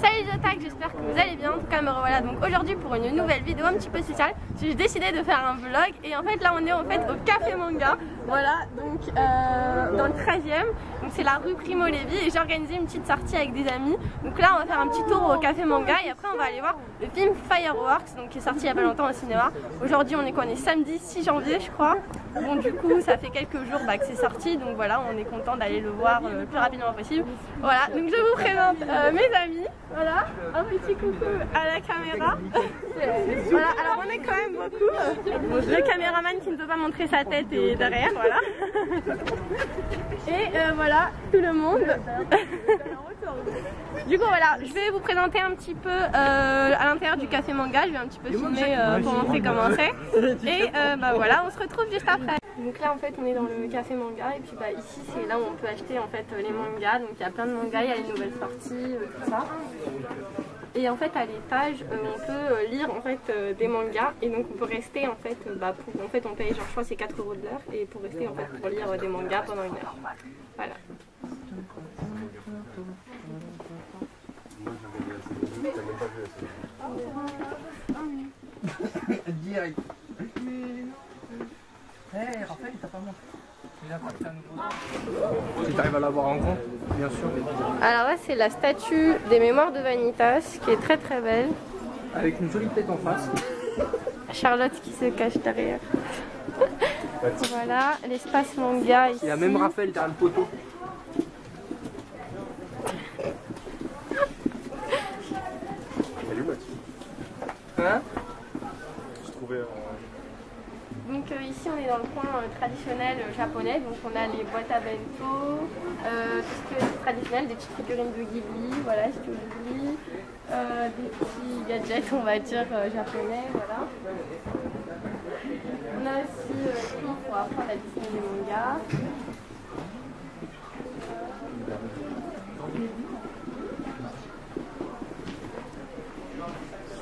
Salut Zotac, j'espère que vous allez bien. En tout cas me revoilà donc aujourd'hui pour une nouvelle vidéo un petit peu spéciale. J'ai décidé de faire un vlog et en fait là on est en fait au Café Manga. Voilà, donc dans le 13e, donc c'est la rue Primo Levi et j'ai organisé une petite sortie avec des amis. Donc là on va faire un petit tour au Café Manga et après on va aller voir le film Fireworks, donc qui est sorti il y a pas longtemps au cinéma. Aujourd'hui on est quoi? On est samedi 6 janvier je crois. Bon du coup ça fait quelques jours que c'est sorti, donc voilà on est content d'aller le voir le plus rapidement possible. Voilà, donc je vous présente mes amis. Voilà, un petit coucou à la caméra. Voilà, alors on est quand même beaucoup. Le caméraman qui ne peut pas montrer sa tête est derrière, voilà. Et voilà, tout le monde. Du coup voilà, je vais vous présenter un petit peu à l'intérieur du Café Manga. Je vais un petit peu filmer pour montrer comment c'est. Et bah voilà, on se retrouve juste après. Donc là en fait on est dans le Café Manga et puis bah ici c'est là où on peut acheter en fait les mangas. Donc il y a plein de mangas, il y a les nouvelles sorties, tout ça. Et en fait à l'étage on peut lire en fait des mangas et donc on peut rester en fait pour, en fait on paye genre je crois c'est 4 € de l'heure et pour rester en fait pour lire des mangas pendant 1 heure. Voilà. Direct. Hey, Raphaël, il t'a pas montré. Il a apporté un nouveau. Si t'arrives à l'avoir en compte, bien sûr. Alors là c'est la statue des mémoires de Vanitas qui est très très belle. Avec une jolie tête en face. Charlotte qui se cache derrière. Voilà, l'espace manga ici. Il y a même Raphaël derrière le poteau. Salut Mathieu. Hein? Je trouvais Donc ici on est dans le coin traditionnel japonais, donc on a les boîtes à bento, tout ce qui est traditionnel, des petites figurines de Ghibli, voilà, Studio Ghibli, des petits gadgets on va dire japonais, voilà. On a aussi tout pour apprendre à dessiner des mangas.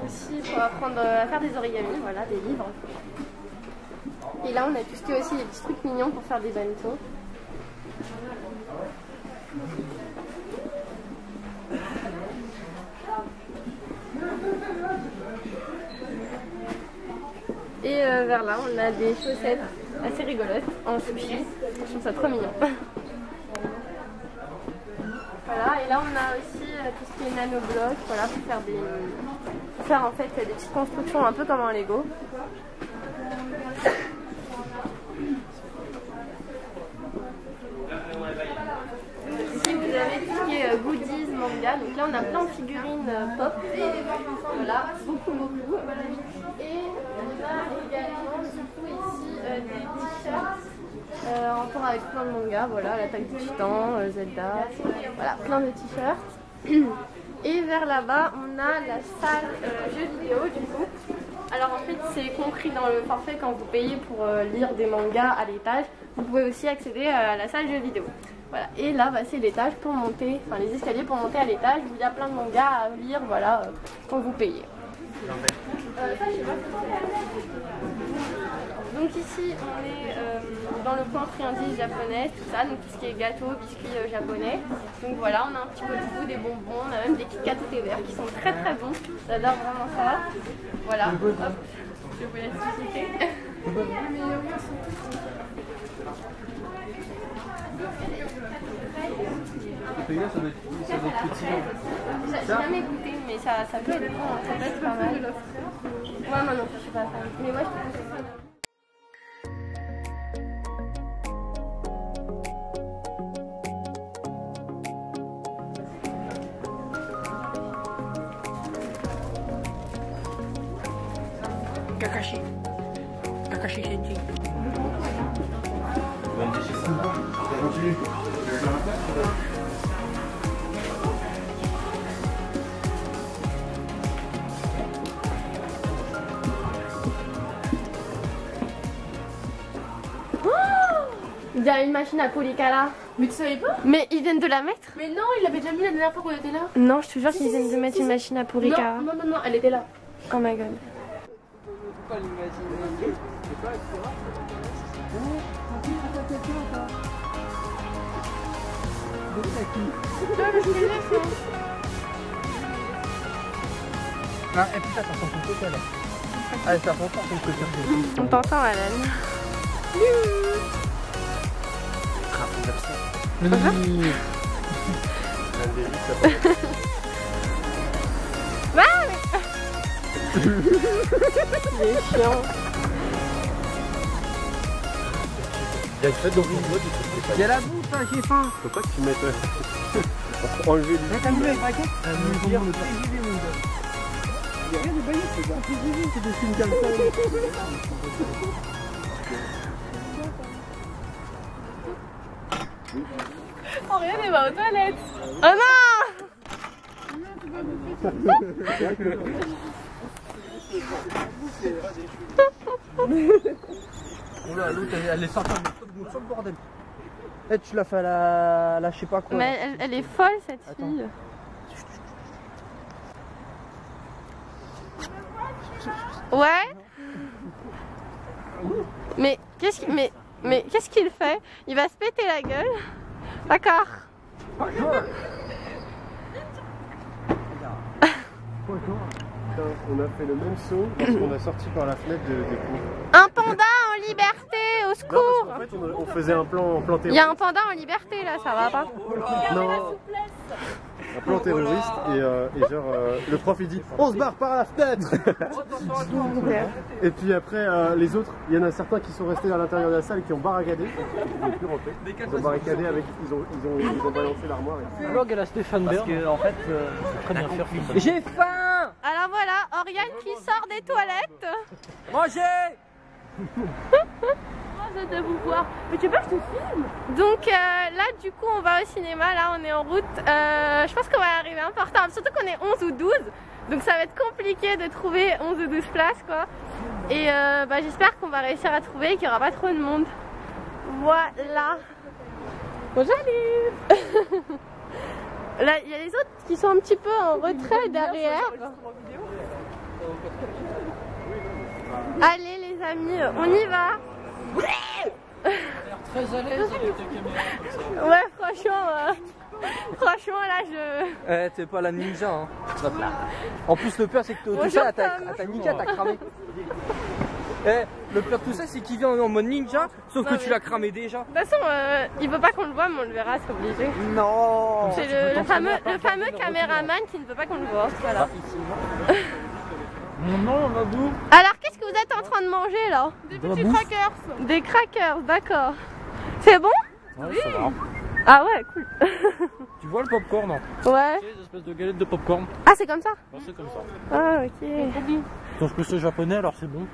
Aussi pour apprendre à faire des origamis, voilà, des livres. Et là on a tout ce qui est aussi des petits trucs mignons pour faire des bento. Et vers là on a des chaussettes assez rigolotes en sushi. Je trouve ça trop mignon. Voilà, et là on a aussi tout ce qui est nanoblocs, voilà, pour faire en fait des petites constructions un peu comme un Lego. Ici vous avez tout ce qui est goodies, manga, donc là on a plein de figurines pop, voilà, beaucoup. Et on a également du coup ici des t-shirts en rapport avec plein de mangas, voilà, l'attaque du titan, Zelda, voilà, plein de t-shirts. Et vers là-bas on a la salle jeux vidéo du coup. Alors en fait c'est compris dans le forfait quand vous payez pour lire des mangas à l'étage, vous pouvez aussi accéder à la salle jeux vidéo. Voilà, et là c'est l'étage pour monter, enfin les escaliers pour monter à l'étage où il y a plein de mangas à lire, voilà, quand vous payez. Donc ici on est dans le coin friandises japonais, tout ça, donc tout ce qui est gâteau, biscuits japonais. Donc voilà, on a un petit peu de tout, des bonbons, on a même des Kit Kat au thé vert qui sont très très bons, j'adore vraiment ça. Voilà, hop, je vous laisse visiter. J'ai jamais goûté, mais ça peut être bon, ça peut être pas mal. Ouais, moi non, je suis pas fan, mais moi je trouve que c'est ça. Kakashi. Kakashi Shenji. Continue. Il y a une machine à Polycala. Mais tu savais pas? Mais ils viennent de la mettre? Mais non, il l'avait déjà mis la dernière fois qu'on était là. Non, je te jure qu'ils viennent de mettre une machine à Polycala. Non, elle était là. Oh my god. Pas l'imaginer. C'est pas Ah, et putain, t'entends ton côté là. Allez, ça prend pas ton côté. On t'entend, Alan. Oui. Il est chiant. Il y a une fête d'origine. Il y a la bouffe, hein, j'ai faim. Faut pas que tu mettes. Enlever les. T'as mis avec braquette? Rien de bailli, c'est ça. C'est des films comme ça. Oh, regarde, il va aux toilettes. Oh non! Oh là, l'autre elle est sortie sur le bordel. Eh, tu l'as fait à la je sais pas quoi. Mais elle est folle cette fille. Ouais. Mais qu'est-ce qu'il fait? Il va se péter la gueule. D'accord. On a fait le même saut parce qu'on a sorti par la fenêtre des cours. Un panda en liberté, au secours. En fait, on faisait un plan terroriste. Il y a un panda en liberté là, ça va pas? Non, un plan terroriste et genre le prof il dit on se barre par la fenêtre. Et puis après les autres, il y en a certains qui sont restés à l'intérieur de la salle et qui ont barricadé. Ils ne pouvaient plus rentrer. Ils ont barricadé avec, ils ont balancé l'armoire. Vlog à la Stéphane Bern. Parce que en fait, très bien faire. J'ai faim. Alors voilà, Oriane qui sort des toilettes. Mangez. Je vais vous voir. Mais tu veux pas que je te filme? Donc là du coup on va au cinéma, là on est en route. Je pense qu'on va arriver un peu en retard, surtout qu'on est 11 ou 12. Donc ça va être compliqué de trouver 11 ou 12 places quoi. Et j'espère qu'on va réussir à trouver et qu'il n'y aura pas trop de monde. Voilà. Bonjour. Là il y a les autres qui sont un petit peu en retrait derrière. Allez les amis, on y va. Très à l'aise avec ta caméra comme ça. Ouais franchement là je... Eh, t'es pas la ninja hein. En plus le pire c'est que tout ça, ta ninja t'as cramé. Eh, le pire de tout ça c'est qu'il vient en mode ninja, sauf que tu l'as cramé déjà. De toute façon, il veut pas qu'on le voit, mais on le verra, c'est obligé. Non. C'est le fameux caméraman qui ne veut pas qu'on le voit. Voilà. Non, Mabou. Alors, qu'est-ce que vous êtes en train de manger là? Des petits crackers. Des crackers, d'accord. C'est bon? Oui. Ça va. Ah ouais, cool. Tu vois le popcorn? Ouais. Tu sais, des espèces de galettes de popcorn. Ah, c'est comme ça? Ouais, c'est comme ça. Ah, ok. Sauf que c'est japonais alors c'est bon.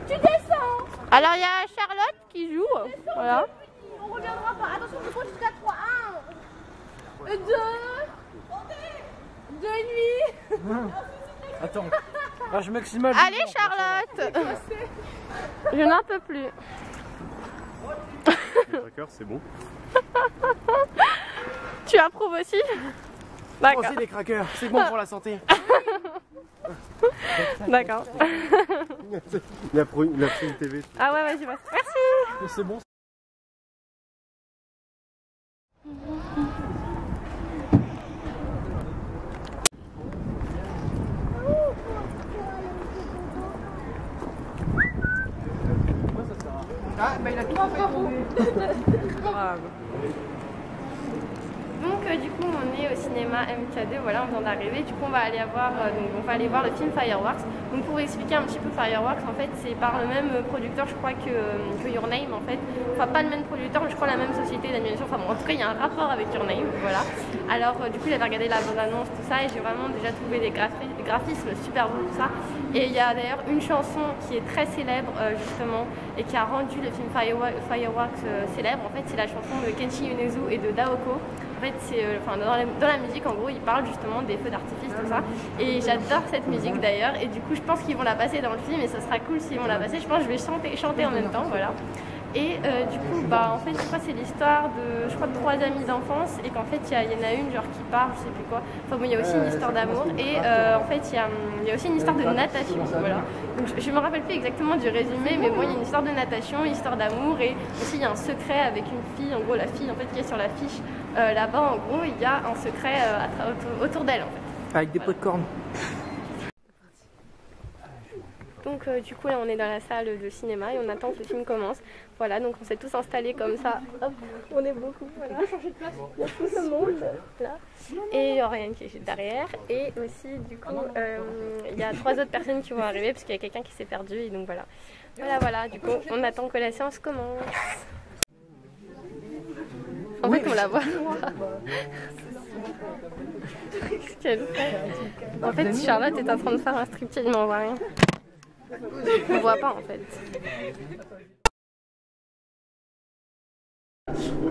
Tu descends. Alors, il y a Charlotte qui joue. Voilà. On reviendra pas. Attention, je compte jusqu'à 3. 1, 2, 2 et demi. Attends. Ah, je m'eximage. Allez, Charlotte. Je n'en peux plus. Les crackers, c'est bon. Tu approuves aussi? D'accord. Aussi des crackers, c'est bon pour la santé. D'accord. Il a pris une TV. Ah ouais, vas-y, vas-y. Merci. C'est bon. Ah, bah il a tout fait. Donc du coup on est au cinéma MK2, voilà on vient d'arriver, du coup on va aller voir le film Fireworks. Donc pour vous expliquer un petit peu Fireworks, en fait c'est par le même producteur je crois que Your Name en fait. Enfin pas le même producteur mais je crois la même société d'animation, enfin bon en tout cas il y a un rapport avec Your Name, voilà. Alors du coup j'avais regardé la bande-annonce, tout ça et j'ai vraiment déjà trouvé des graphismes super beaux tout ça. Et il y a d'ailleurs une chanson qui est très célèbre justement et qui a rendu le film Fireworks célèbre. En fait c'est la chanson de Kenshi Yonezu et de Daoko. En fait, dans la musique, en gros, ils parlent justement des feux d'artifice, tout ça. Et j'adore cette musique d'ailleurs. Et du coup, je pense qu'ils vont la passer dans le film et ça sera cool s'ils vont la passer. Je pense que je vais chanter en même temps, voilà. Et du coup, en fait, je crois que c'est l'histoire de, 3 amis d'enfance et qu'en fait, il y en a une genre qui part, je sais plus quoi. Enfin bon, il y a aussi une histoire d'amour et en fait, il y a aussi une histoire de natation, voilà. Donc, je me rappelle plus exactement du résumé, mais bon, il y a une histoire de natation, une histoire d'amour et aussi il y a un secret avec une fille. En gros, la fille en fait qui est sur l'affiche là-bas, en gros, il y a un secret autour d'elle en fait. Avec des pots de cornes. Donc du coup là on est dans la salle de cinéma et on attend que le film commence. Voilà, donc on s'est tous installés comme ça. Hop, on est beaucoup, voilà. Il y a tout ce monde là. Et il y a Ryan qui est juste derrière. Et aussi du coup il y a 3 autres personnes qui vont arriver parce qu'il y a quelqu'un qui s'est perdu et donc voilà. Voilà, du coup on attend que la séance commence. En fait on la voit. Qu'est-ce qu'elle fait? En fait Charlotte est en train de faire un striptease mais on voit rien. On voit pas en fait.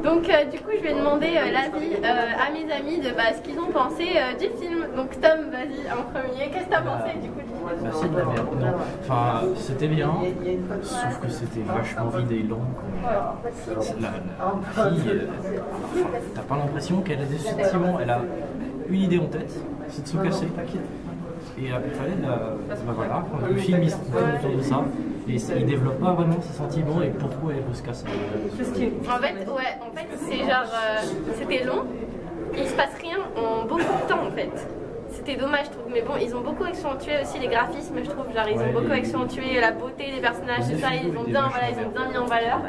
Donc du coup je vais demander l'avis à mes amis de ce qu'ils ont pensé du film. Donc Tom, vas-y en premier, qu'est-ce que t'as pensé du coup du film? Bah c'est de la merde. Non. Enfin c'était bien, sauf que c'était vachement vide et long. La fille, t'as pas l'impression qu'elle a effectivement, elle a une idée en tête, c'est de se casser. Et après, voilà, le film il se tourne autour de ça, et il développe pas vraiment ses sentiments et pourquoi elle veut se casser. En fait, c'est genre, c'était long, il se passe rien en beaucoup de temps en fait. C'était dommage, je trouve, mais bon, ils ont beaucoup accentué aussi les graphismes, je trouve, genre ils ont beaucoup accentué la beauté des personnages, tout ça, ils ont bien mis en valeur.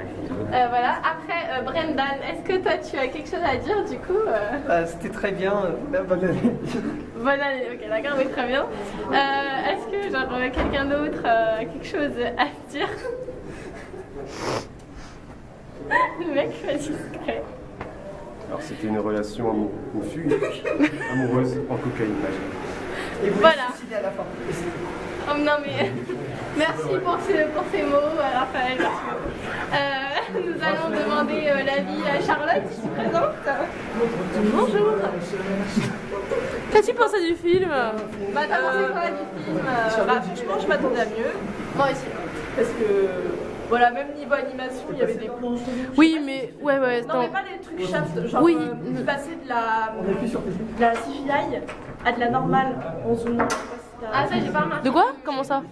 Voilà, après, Brendan, est-ce que toi tu as quelque chose à dire du coup C'était très bien, bonne année. Bonne année, ok, d'accord, oui, très bien. Est-ce que genre quelqu'un d'autre a quelque chose à dire? Le mec fait discret. Alors c'était une relation amoureuse en cocaïne. Et vous Voilà. suicidez à la fin. Oh non mais merci pour ces mots Raphaël. Nous allons demander l'avis à Charlotte qui se présente. Bonjour. Qu'as-tu pensé du film? T'as pensé quoi du film? Franchement, je m'attendais à mieux. Moi aussi. Parce que, voilà, même niveau animation, il y avait des plans. Oui, mais ouais, Non, mais pas des trucs shaft, genre Oui. passer de la CGI à de la normale en zoom. Ah ça j'ai pas remarqué. De quoi? Comment ça?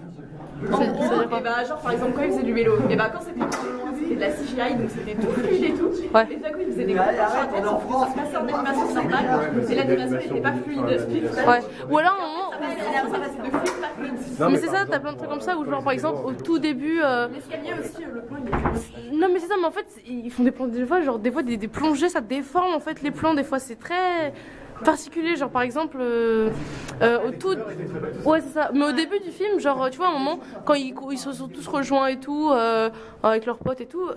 En gros, et bah, genre par exemple quand il faisait du vélo, et bah quand c'était loin, c'était de la CGI, donc c'était tout fluide et tout. Ouais. Et d'un coup il faisait des gros paramètres, sauf que ça se passait en animation normale, et l'animation n'était pas fluide. Ouais. Ou alors à un moment. Ça passait de fluide, pas fluide. Mais c'est ça, t'as plein de trucs comme ça où genre par exemple au tout début. L'escalier aussi, le plan il est. Non mais c'est ça, mais en fait ils font des plans des fois, genre des fois des plongées, ça déforme en fait les plans, des fois c'est très particulier, genre par exemple au tout, ouais c'est ça, mais au début du film, genre tu vois à un moment quand ils se sont tous rejoints et tout avec leurs potes et tout,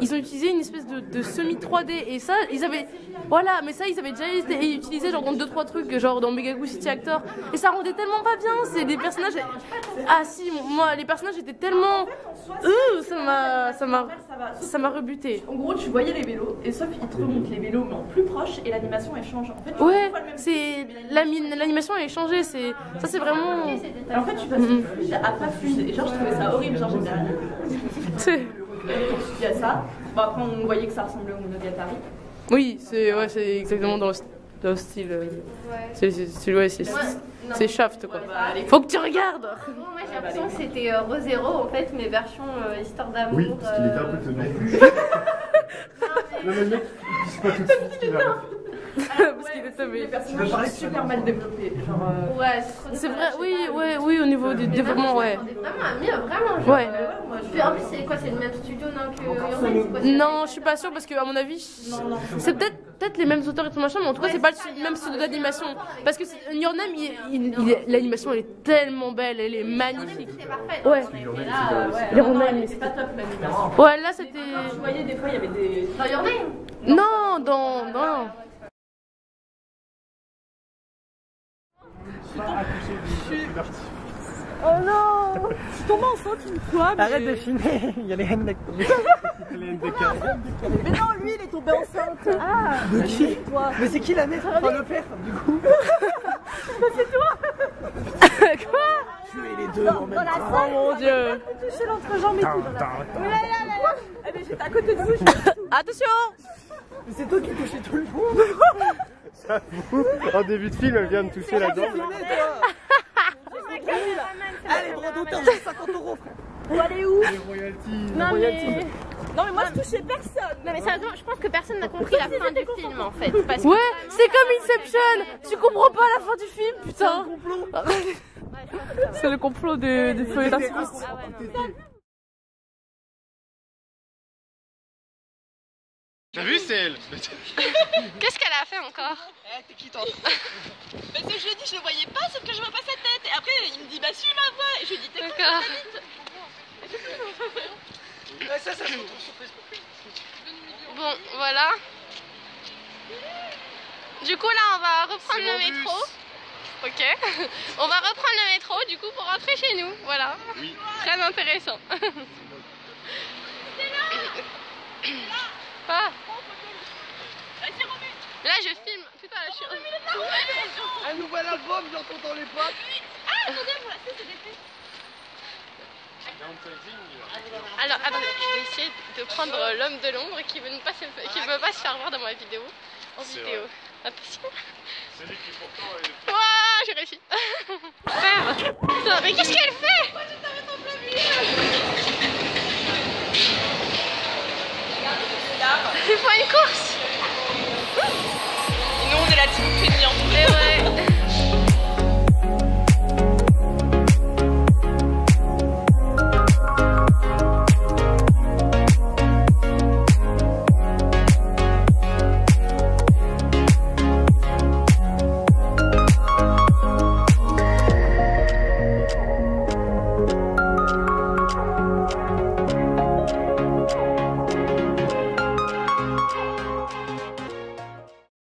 ils ont utilisé une espèce de semi 3D et ça ils avaient, voilà, mais ça ils avaient déjà utilisé genre dans 2-3 trucs genre dans Megacoo City Actor et ça rendait tellement pas bien, c'est des personnages, ah si moi les personnages étaient tellement ça m'a rebuté. En gros, tu voyais les vélos, et sauf qu'ils te remontent les vélos, mais en plus proche, et l'animation elle change. En fait, ouais, c'est l'animation elle est changée, c'est ça, c'est vraiment. Alors, en fait, tu passes de fluide à pas fluide, et genre je trouvais ça horrible, genre j'aimais rien. Il y a ça. Bon, après, on voyait que ça ressemblait au Monogatari. Oui, c'est exactement dans le style. C'est Shaft quoi. Faut que tu regardes. Moi j'ai l'impression que c'était Re:Zero en fait, mais version histoire d'amour. Oui, parce qu'il était un peu teubé. Non mais le mec, il se pas tout de suite ce qu'il va. Parce qu'il est tombé. Les personnages sont super mal développés. Genre, Ouais, c'est vrai, oui, au niveau du développement, ouais. Vraiment, genre, Ouais. Puis en plus, c'est quoi? C'est le même studio que Urban? Non, je suis pas sûre parce que à mon avis, c'est peut-être les mêmes auteurs et tout machin, mais en tout cas, c'est pas le même studio d'animation. Parce que Your Name, l'animation elle est tellement belle, elle est magnifique. C'est parfait. Ouais. mais là, ouais, Your non, Name, mais c'est pas top l'animation. Ouais, là c'était. Tu voyais des fois, il y avait des. Dans Your Name? Non, non. Oh non! Je suis tombée enceinte une fois. Mais... Arrête de filmer, il y a les NDK. Mais non, lui il est tombé enceinte. Ah! De qui? Toi. Mais c'est qui la mère? Enfin, le père, du coup. C'est toi! Quoi? Tuer les deux en même temps. Oh mon dieu! Toucher l'entrejambe et tout. Oui, là. Eh mais j'étais à côté de vous, je Attention! Mais c'est toi qui touchais tout le monde. J'avoue, en début de film, elle vient de toucher la jambe. Allez, gros d'auteur, 50 €. Faut aller où? Les royalties. Non mais... Non mais moi je touchais personne. Non mais sérieusement, je pense que personne n'a compris la fin du film en fait. Parce que Ouais, vraiment, c'est comme Inception. Tu comprends pas la fin du film, putain. C'est le complot du feu et d'un Ah ouais, non. T'as vu, c'est elle? Qu'est-ce qu'elle a fait encore? T'es qui toi? Parce que je lui ai dit je le voyais pas sauf que je vois pas sa tête. Et après il me dit bah suis ma voix. Et je lui ai dit t'es con D'accord. Ça Bon, voilà. Du coup là on va reprendre le métro. Ok. On va reprendre le métro du coup pour rentrer chez nous. Voilà. Oui. Très intéressant. Pas. Là je filme. Putain là je suis. Un nouvel album, j'entends dans les boîtes. Ah attendez pour la c'est des filles. Alors attendez, je vais essayer de prendre l'homme de l'ombre qui veut pas se faire voir dans ma vidéo. En vidéo. Attention. C'est lui qui pourtant est... Wouah, j'ai réussi. Putain, mais qu'est-ce qu'elle fait? Il faut une course. Et nous on est la team feignante. Et ouais.